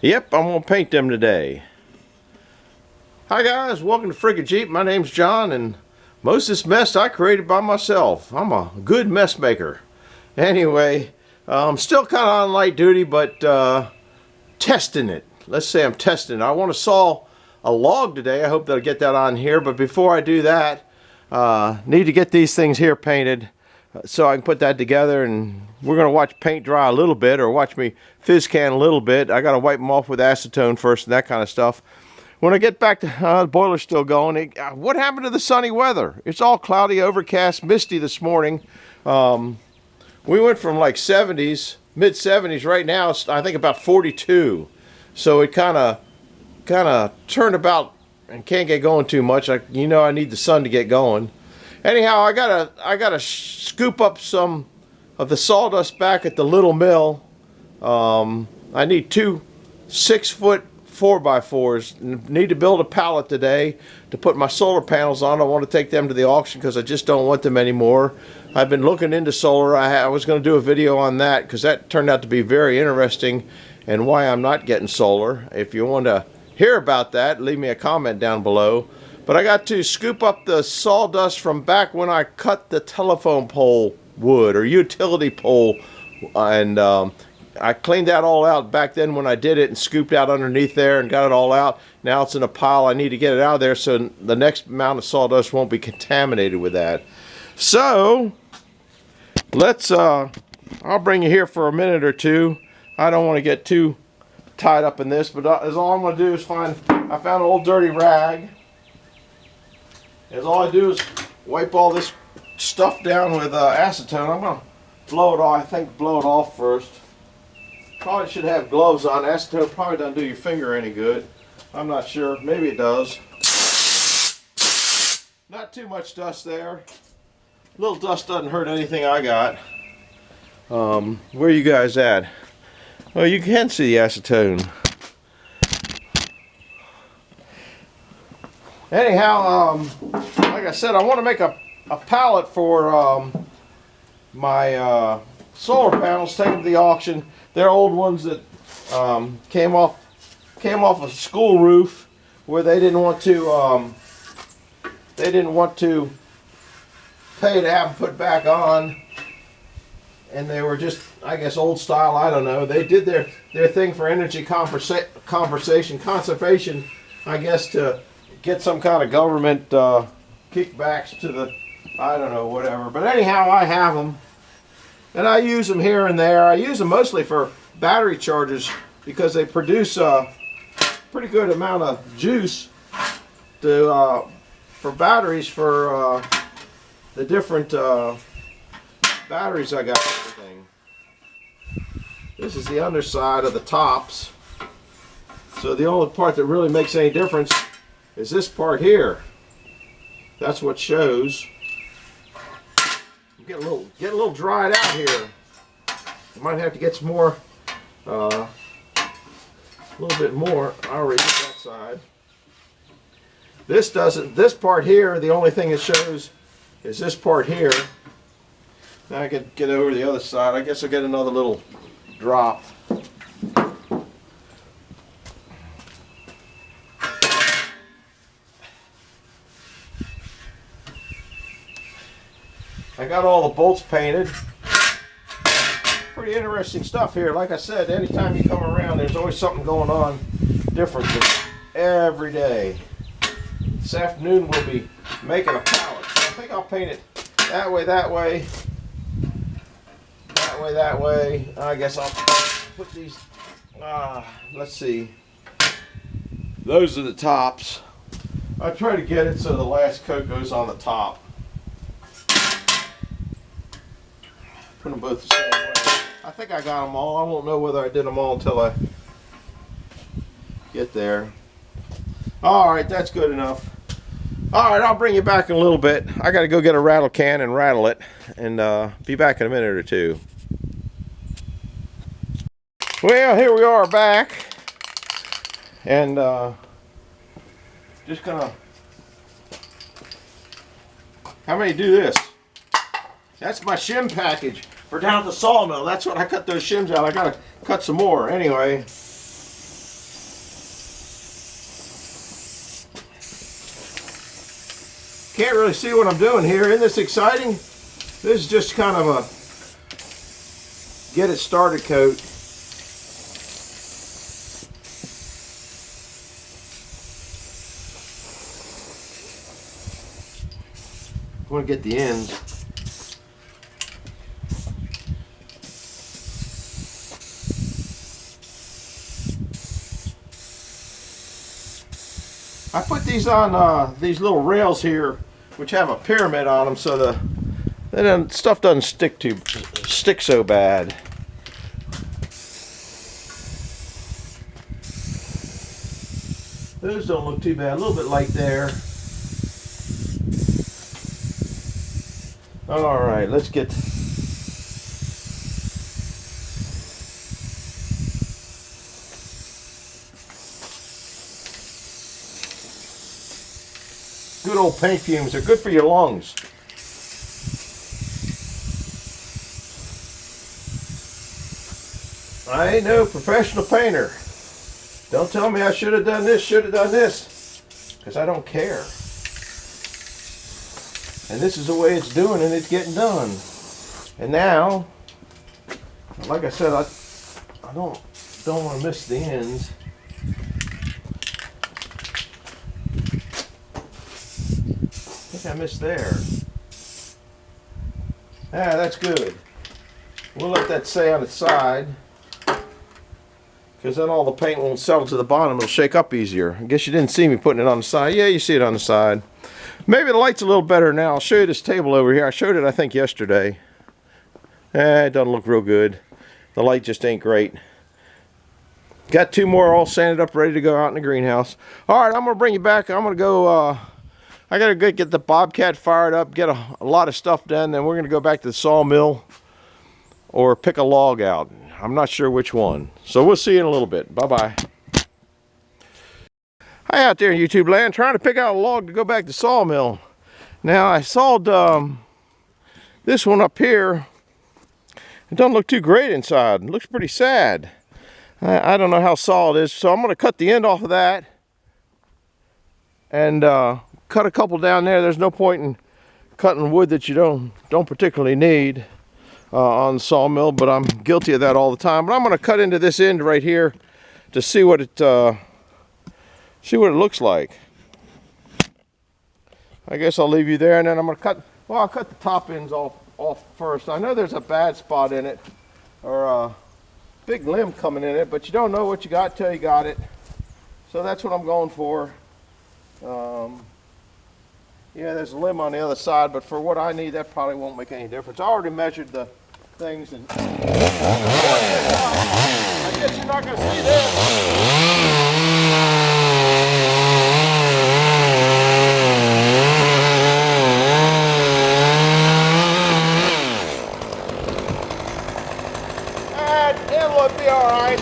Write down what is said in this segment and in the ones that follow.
Yep, I'm gonna paint them today. Hi guys, welcome to Friggin' Jeep. My name's John, and most of this mess I created by myself. I'm a good mess maker. Anyway, I'm still kind of on light duty, but testing it. Let's say I'm testing it. I want to saw a log today. I hope that I'll get that on here, but before I do that, need to get these things here painted so I can put that together, and we're going to watch paint dry a little bit, or watch me fizz can a little bit. I got to wipe them off with acetone first and that kind of stuff. When I get back to the boiler's still going. What happened to the sunny weather? It's all cloudy, overcast, misty this morning. We went from like 70s, mid 70s. Right now it's I think about 42. So it kind of turned about and can't get going too much. I need the sun to get going. Anyhow, I gotta scoop up some of the sawdust back at the little mill. I need two 6-foot 4x4's. Need to build a pallet today to put my solar panels on. I want to take them to the auction because I just don't want them anymore. I've been looking into solar. I was going to do a video on that because that turned out to be very interesting, and why I'm not getting solar. If you want to hear about that, leave me a comment down below. But I got to scoop up the sawdust from back when I cut the telephone pole wood, or utility pole, and I cleaned that all out back then when I did it, and scooped out underneath there and got it all out. Now it's in a pile. I need to get it out of there so the next amount of sawdust won't be contaminated with that. So let's I'll bring you here for a minute or two. I don't want to get too tied up in this, but all I'm going to do is I found an old dirty rag. All I do is wipe all this stuff down with acetone. I'm going to blow it off. I think blow it off first. Probably should have gloves on. Acetone probably doesn't do your finger any good. I'm not sure. Maybe it does. Not too much dust there. A little dust doesn't hurt anything I got. Where are you guys at? Well, you can see the acetone. Anyhow, like I said, I want to make a pallet for my solar panels. Take them to the auction. They're old ones that came off a school roof where they didn't want to pay to have them put back on, and they were just, I guess, old style. I don't know. They did their thing for energy conservation, I guess, to get some kind of government kickbacks to the, I don't know, whatever. But anyhow, I have them, and I use them here and there. I use them mostly for battery chargers because they produce a pretty good amount of juice for batteries for the different batteries I got. Everything. This is the underside of the tops. So the only part that really makes any difference is this part here. That's what shows. Get a little dried out here. I might have to get some more, a little bit more. I already did that side. This doesn't. This part here, the only thing it shows is this part here. Now I can get over to the other side. I guess I'll get another little drop. I got all the bolts painted. Pretty interesting stuff here. Like I said, anytime you come around, there's always something going on different every day. This afternoon we'll be making a pallet. So I think I'll paint it that way, that way, that way, that way. I guess I'll put these, let's see. Those are the tops. I try to get it so the last coat goes on the top. Put them both the same way. I think I got them all. I won't know whether I did them all until I get there. Alright, that's good enough. Alright, I'll bring you back in a little bit. I got to go get a rattle can and rattle it, and be back in a minute or two. Well, here we are back, and just gonna, how many do this? That's my shim package for down at the sawmill. That's what I cut those shims out. I gotta cut some more. Anyway, Can't really see what I'm doing here. Isn't this exciting? This is just kind of a get it started coat. I want to get the ends. I put these on these little rails here, which have a pyramid on them, so the stuff doesn't stick so bad. Those don't look too bad. A little bit light there. All right, let's get. Good old paint fumes are good for your lungs. I ain't no professional painter. Don't tell me I should have done this, because I don't care. And this is the way it's doing, and it's getting done. And now, like I said, I don't want to miss the ends. I think I missed there. Ah, that's good. We'll let that stay on its side, because then all the paint won't settle to the bottom. It'll shake up easier. I guess you didn't see me putting it on the side. Yeah, you see it on the side. Maybe the light's a little better now. I'll show you this table over here. I showed it, I think, yesterday. It doesn't look real good. The light just ain't great. Got two more all sanded up, ready to go out in the greenhouse. All right, I'm going to bring you back. I'm going to go... I got to go get the Bobcat fired up, get a lot of stuff done, then we're going to go back to the sawmill or pick a log out. I'm not sure which one. So we'll see you in a little bit. Bye-bye. Hi out there in YouTube land, trying to pick out a log to go back to sawmill. Now I sawed this one up here. It doesn't look too great inside. It looks pretty sad. I don't know how solid it is, so I'm going to cut the end off of that and cut a couple down there. There's no point in cutting wood that you don't particularly need on the sawmill, but I'm guilty of that all the time. But I'm going to cut into this end right here to see what it looks like. I guess I'll leave you there, and then I'm going to cut. Well, I'll cut the top ends off first. I know there's a bad spot in it, or a big limb coming in it, but you don't know what you got till you got it. So that's what I'm going for. Yeah, there's a limb on the other side, but for what I need, that probably won't make any difference. I already measured the things, and I guess you're not going to see this. It'll be all right.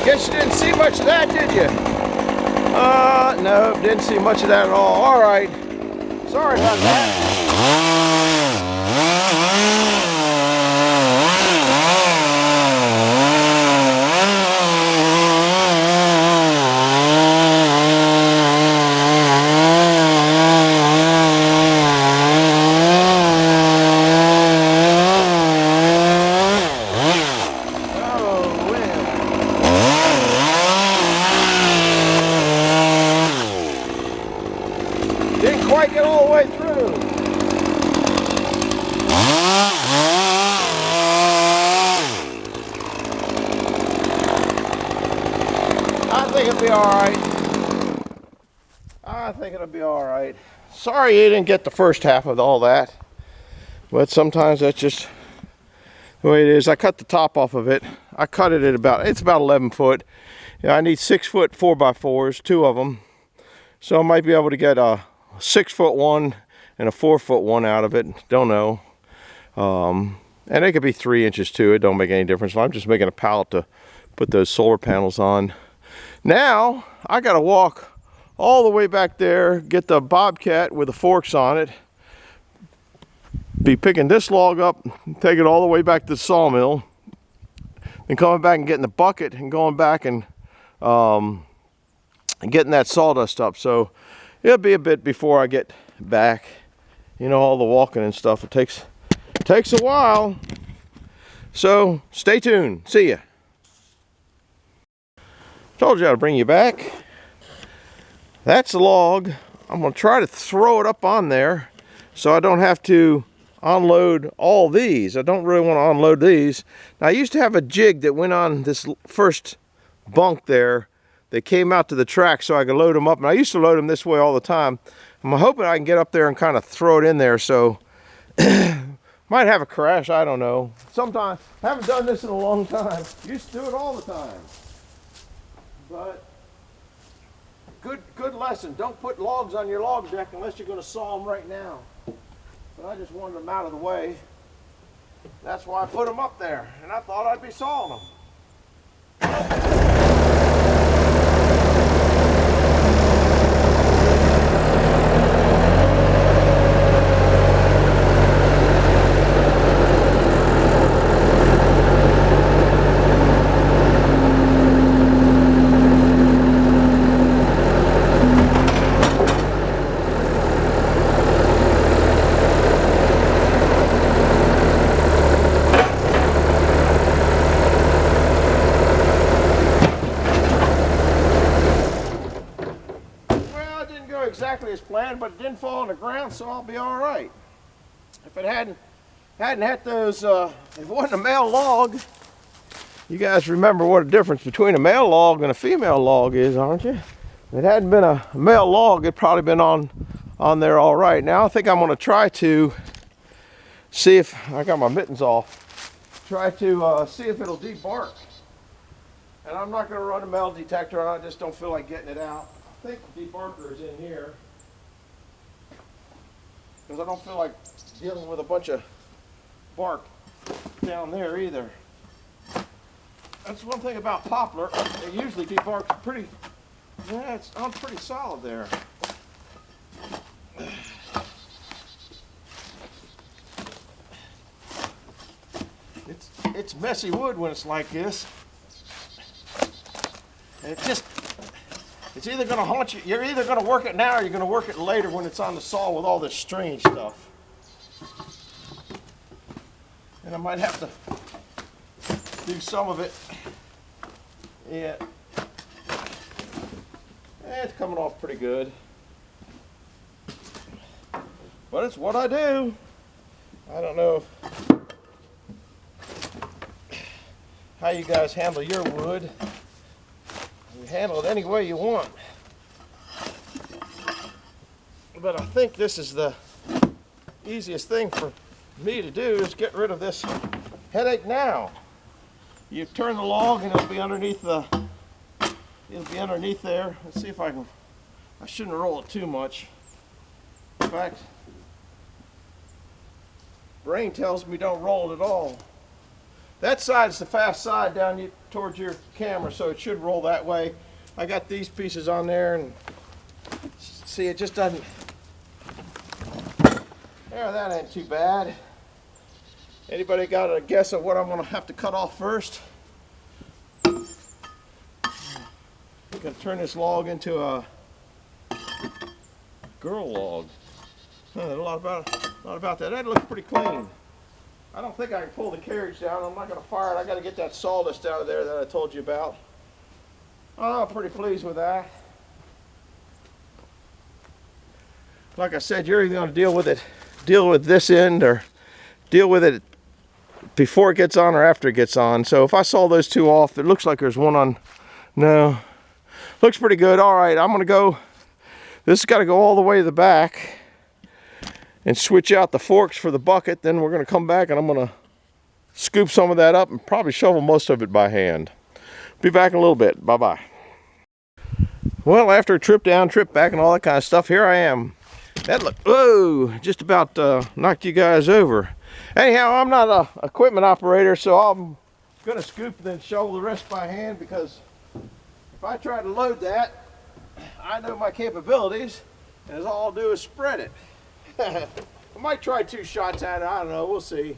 Guess you didn't see much of that, did you? No, didn't see much of that at all. All right. Sorry about that. Didn't quite get all the way through. I think it'll be all right. I think it'll be all right. Sorry you didn't get the first half of all that, but sometimes that's just the way it is. I cut the top off of it. I cut it at about 11 foot. I need 6 foot 4x4s, 2 of them. So I might be able to get a 6 foot one and a 4 foot one out of it. Don't know. And it could be 3 inches too. It don't make any difference. I'm just making a pallet to put those solar panels on. Now I got to walk all the way back there, get the bobcat with the forks on it, be picking this log up, take it all the way back to the sawmill, then coming back and getting the bucket and going back and getting that sawdust up. So it'll be a bit before I get back. You know, all the walking and stuff, it takes a while. So stay tuned. See ya. Told you I'd bring you back. That's the log. I'm going to try to throw it up on there so I don't have to unload all these. I don't really want to unload these. Now, I used to have a jig that went on this first bunk there that came out to the track so I could load them up. And I used to load them this way all the time. I'm hoping I can get up there and kind of throw it in there, so might have a crash, I don't know. Sometimes, haven't done this in a long time. Used to do it all the time. But good lesson. Don't put logs on your log deck unless you're going to saw them right now. But I just wanted them out of the way. That's why I put them up there, and I thought I'd be sawing them. Exactly as planned, but it didn't fall on the ground, so I'll be all right. If it hadn't had those, if it wasn't a male log, you guys remember what a difference between a male log and a female log is, aren't you? If it hadn't been a male log, it'd probably been on there all right. Now I think I'm going to try to see if I got my mittens off. Try to see if it'll debark. And I'm not going to run a metal detector on it. I just don't feel like getting it out. I think the debarker is in here because I don't feel like dealing with a bunch of bark down there either. That's one thing about poplar. It usually debarks pretty, yeah, it's on pretty solid there. It's messy wood when it's like this. And it's either going to haunt you. You're either going to work it now or you're going to work it later when it's on the saw with all this strange stuff. And I might have to do some of it. Yeah. It's coming off pretty good. But it's what I do. I don't know how you guys handle your wood. You handle it any way you want. But I think this is the easiest thing for me to do is get rid of this headache now. You turn the log and it'll be underneath there. Let's see if I shouldn't roll it too much. In fact, brain tells me don't roll it at all. That side's the fast side down towards your camera, so it should roll that way. I got these pieces on there, and see, it just doesn't. There, that ain't too bad. Anybody got a guess at what I'm going to have to cut off first? I'm going to turn this log into a girl log. A lot about that. That looks pretty clean. I don't think I can pull the carriage down. I'm not going to fire it. I got to get that sawdust out of there that I told you about. Oh, I'm pretty pleased with that. Like I said, you're either going to deal with this end, or deal with it before it gets on or after it gets on. So if I saw those two off, it looks like there's one on. No, looks pretty good. All right, I'm going to go. This has got to go all the way to the back and switch out the forks for the bucket. Then we're going to come back and I'm going to scoop some of that up and probably shovel most of it by hand. Be back in a little bit. Bye-bye. Well, after a trip down, trip back, and all that kind of stuff, here I am. That look, whoa, just about knocked you guys over. Anyhow, I'm not an equipment operator, so I'm going to scoop and then shovel the rest by hand, because if I try to load that, I know my capabilities, and all I'll do is spread it. I might try 2 shots at it, I don't know, we'll see.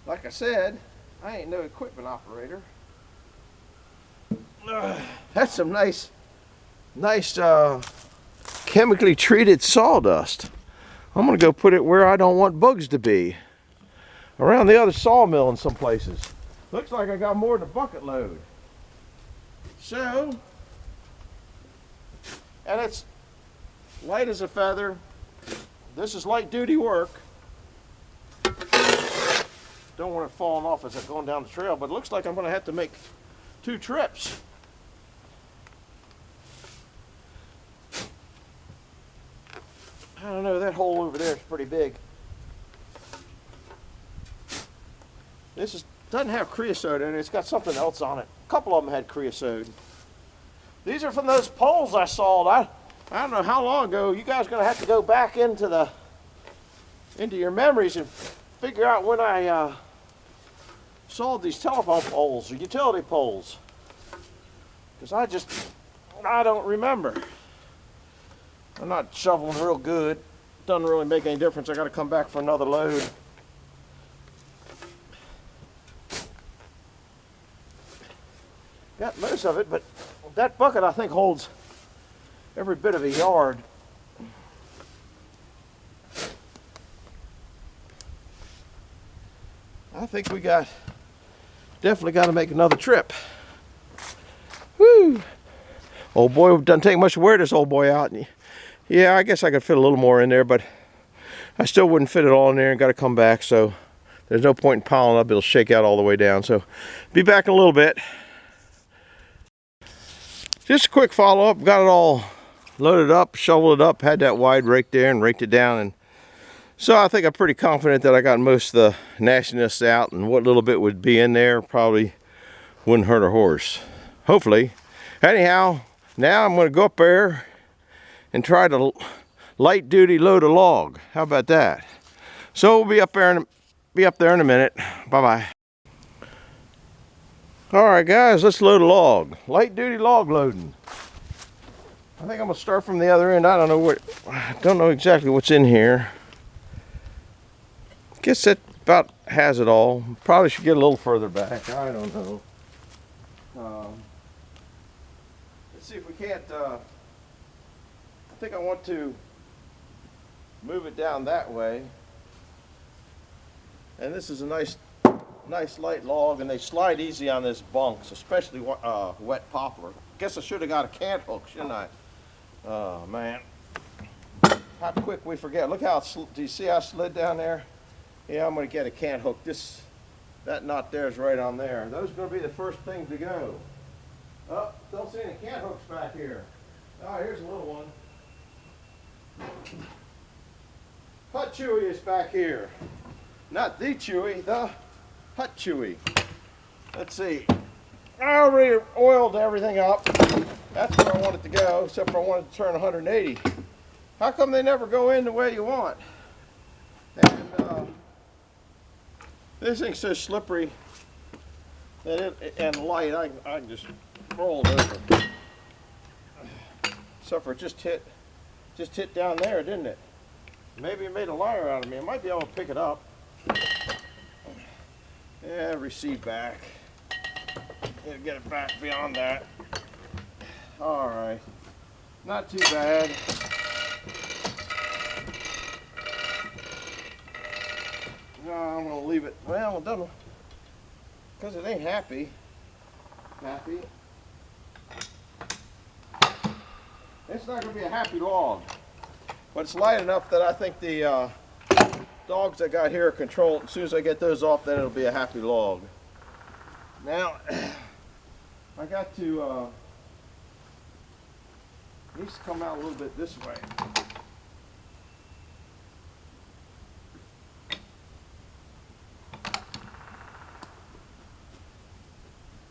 Like I said, I ain't no equipment operator. That's some nice chemically treated sawdust. I'm gonna go put it where I don't want bugs to be. Around the other sawmill in some places. Looks like I got more than a bucket load. So, and it's light as a feather. This is light duty work. Don't want it falling off as I'm going down the trail, but it looks like I'm going to have to make 2 trips. I don't know, that hole over there is pretty big. This doesn't have creosote in it, it's got something else on it. A couple of them had creosote. These are from those poles I sawed. I don't know how long ago. You guys are going to have to go back into your memories and figure out when I sawed these telephone poles or utility poles, because I don't remember. I'm not shoveling real good. Doesn't really make any difference. I got to come back for another load. Got most of it, but that bucket I think holds every bit of a yard. I think we definitely got to make another trip. Woo! Old boy doesn't take much to wear this old boy out. Yeah, I guess I could fit a little more in there, but I still wouldn't fit it all in there and got to come back, so there's no point in piling up. It'll shake out all the way down. So be back in a little bit. Just a quick follow-up. Got it all loaded up, shoveled it up, had that wide rake there and raked it down, and so I think I'm pretty confident that I got most of the nastiness out, and what little bit would be in there probably wouldn't hurt a horse. Hopefully. Anyhow, now I'm going to go up there and try to light duty load a log. How about that? So we'll be up there in a minute. Bye-bye. Alright guys, let's load a log. Light duty log loading. I think I'm going to start from the other end. I don't know exactly what's in here. Guess that about has it all. Probably should get a little further back. I don't know. Let's see if we can't. I think I want to move it down that way. And this is a nice light log, and they slide easy on this bunks, especially wet poplar. Guess I should have got a cant hook, shouldn't I? Oh man, how quick we forget. Look how do you see how I slid down there? Yeah, I'm going to get a cant hook. That knot there is right on there. Those are going to be the first thing to go. Oh, don't see any cant hooks back here. Oh, here's a little one. Hut Chewy is back here. Not the Chewy, the Hut Chewy. Let's see. I already oiled everything up. That's where I want it to go, except for I want it to turn 180. How come they never go in the way you want? And this thing's so slippery that and light, I can just roll it over. Except for it just hit down there, didn't it? Maybe it made a liar out of me. I might be able to pick it up. Yeah, receive back. Gotta get it back beyond that. All right, not too bad. No, I'm gonna leave it. Well, it doesn't, because it ain't happy. It's not gonna be a happy log, but it's light enough that I think the dogs I got here are controlled. As soon as I get those off, then it'll be a happy log. Now, I got to needs to come out a little bit this way.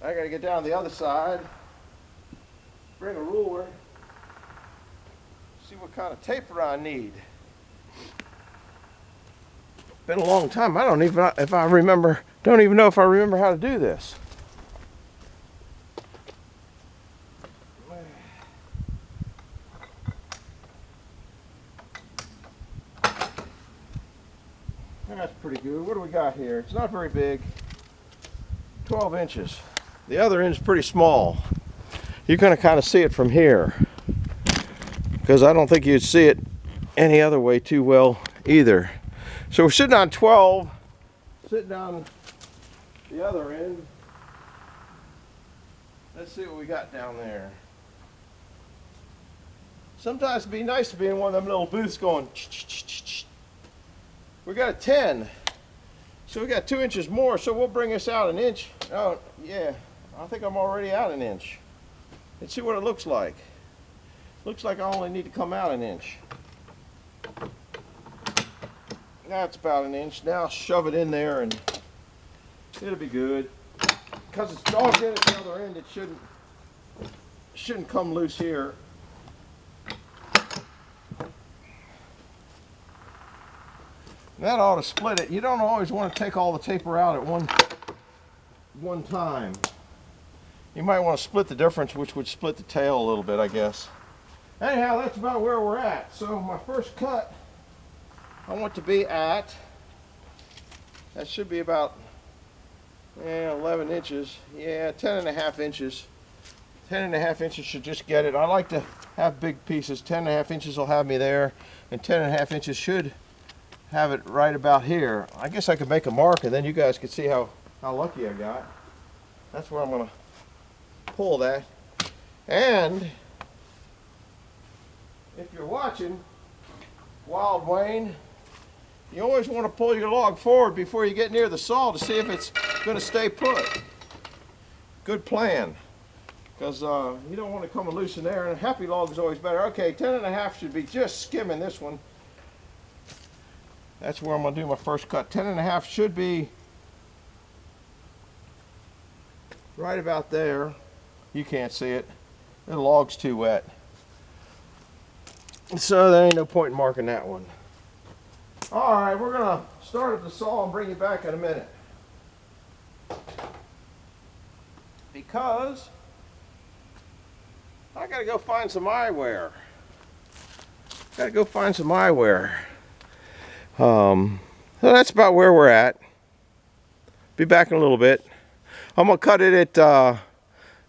I got to get down the other side, bring a ruler, see what kind of taper I need. Been a long time. I don't even know if I remember how to do this. That's pretty good. What do we got here? It's not very big. 12 inches. The other end's pretty small. You're going to kind of see it from here, because I don't think you'd see it any other way too well either. So we're sitting on 12, sitting on the other end. Let's see what we got down there. Sometimes it'd be nice to be in one of them little booths going ch-ch-ch-ch-ch. We got a 10, so we got 2 inches more, so we'll bring this out an inch. Oh yeah, I think I'm already out an inch. Let's see what it looks like. Looks like I only need to come out an inch. That's about an inch. Now shove it in there and it'll be good. Because it's dogged in at the other end, it shouldn't come loose here. That ought to split it. You don't always want to take all the taper out at one time. You might want to split the difference, which would split the tail a little bit, I guess. Anyhow, that's about where we're at. So my first cut, I want to be at, that should be about 11 inches. Yeah, 10.5 inches. 10.5 inches should just get it. I like to have big pieces. 10.5 inches will have me there, and 10.5 inches should have it right about here. I guess I could make a mark and then you guys could see how lucky I got. That's where I'm going to pull that. And if you're watching Wild Wayne, you always want to pull your log forward before you get near the saw to see if it's going to stay put. Good plan, because you don't want to come loose in there, and a happy log is always better. Okay, 10.5 should be just skimming this one. That's where I'm going to do my first cut. 10.5 should be right about there. You can't see it. The log's too wet. So there ain't no point in marking that one. Alright, we're going to start at the saw and bring you back in a minute. Because I got to go find some eyewear. So that's about where we're at. Be back in a little bit. I'm going to cut it at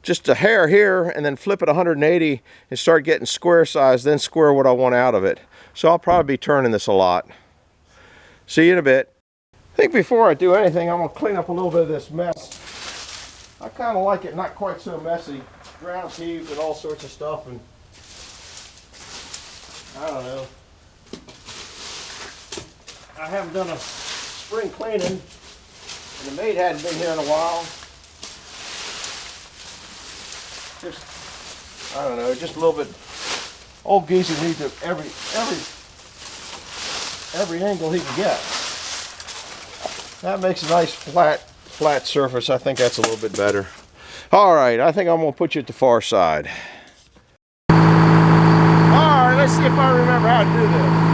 just a hair here and then flip it 180 and start getting square size, then square what I want out of it. So I'll probably be turning this a lot. See you in a bit. I think before I do anything, I'm going to clean up a little bit of this mess. I kind of like it not quite so messy. Ground heaved and all sorts of stuff, and I don't know. I haven't done a spring cleaning, and the maid hadn't been here in a while. Just, I don't know, just a little bit. Old geezer needs every angle he can get. That makes a nice flat surface. I think that's a little bit better. All right, I think I'm gonna put you at the far side. All right, let's see if I remember how to do this.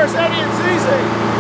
4x4's, Eddie and Zizi.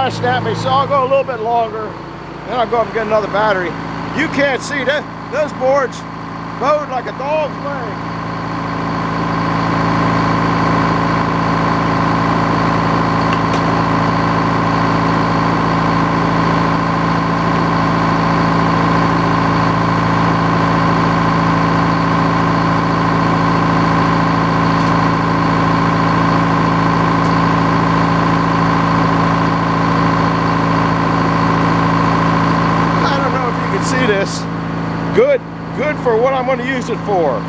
flashing at me, so I'll go a little bit longer. Then I'll go up and get another battery. You can't see that. Those boards bowed like a dog's leg. See this, good for what I'm going to use it for. A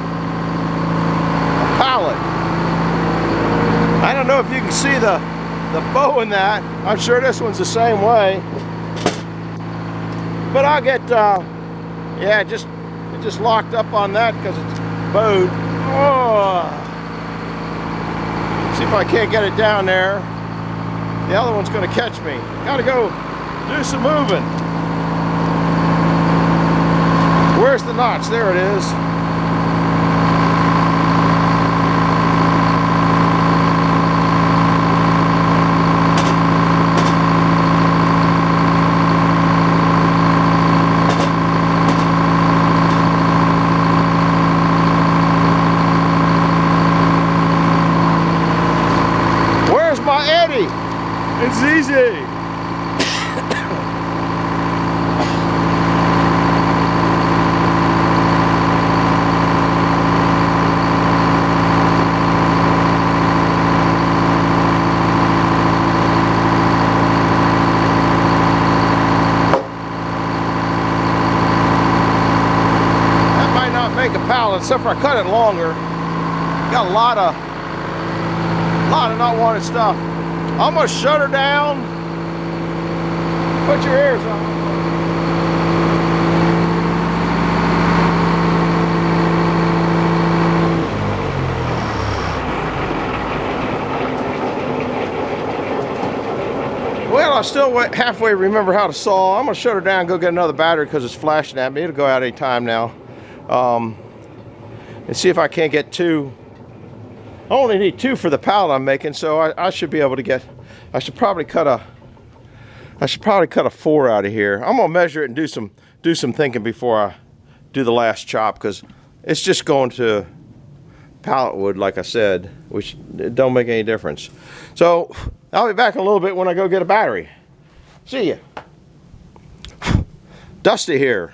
pallet. I don't know if you can see the bow in that. I'm sure this one's the same way. But I'll get yeah, it just locked up on that because it's bowed. Oh. See if I can't get it down there. The other one's going to catch me. Gotta go do some moving. Where's the notch? There it is. Where's my Eddie? It's easy. Make a pallet, except for I cut it longer. Got a lot of not wanted stuff. I'm gonna shut her down. Put your ears on. Well, I still halfway remember how to saw. I'm gonna shut her down and go get another battery because it's flashing at me. It'll go out any time now. And see if I can't get two. I only need two for the pallet I'm making, so I should be able to get. I should probably cut a 4 out of here. I'm gonna measure it and do some thinking before I do the last chop, because it's just going to pallet wood, like I said, which it don't make any difference. So I'll be back in a little bit when I go get a battery. See ya. Dusty here.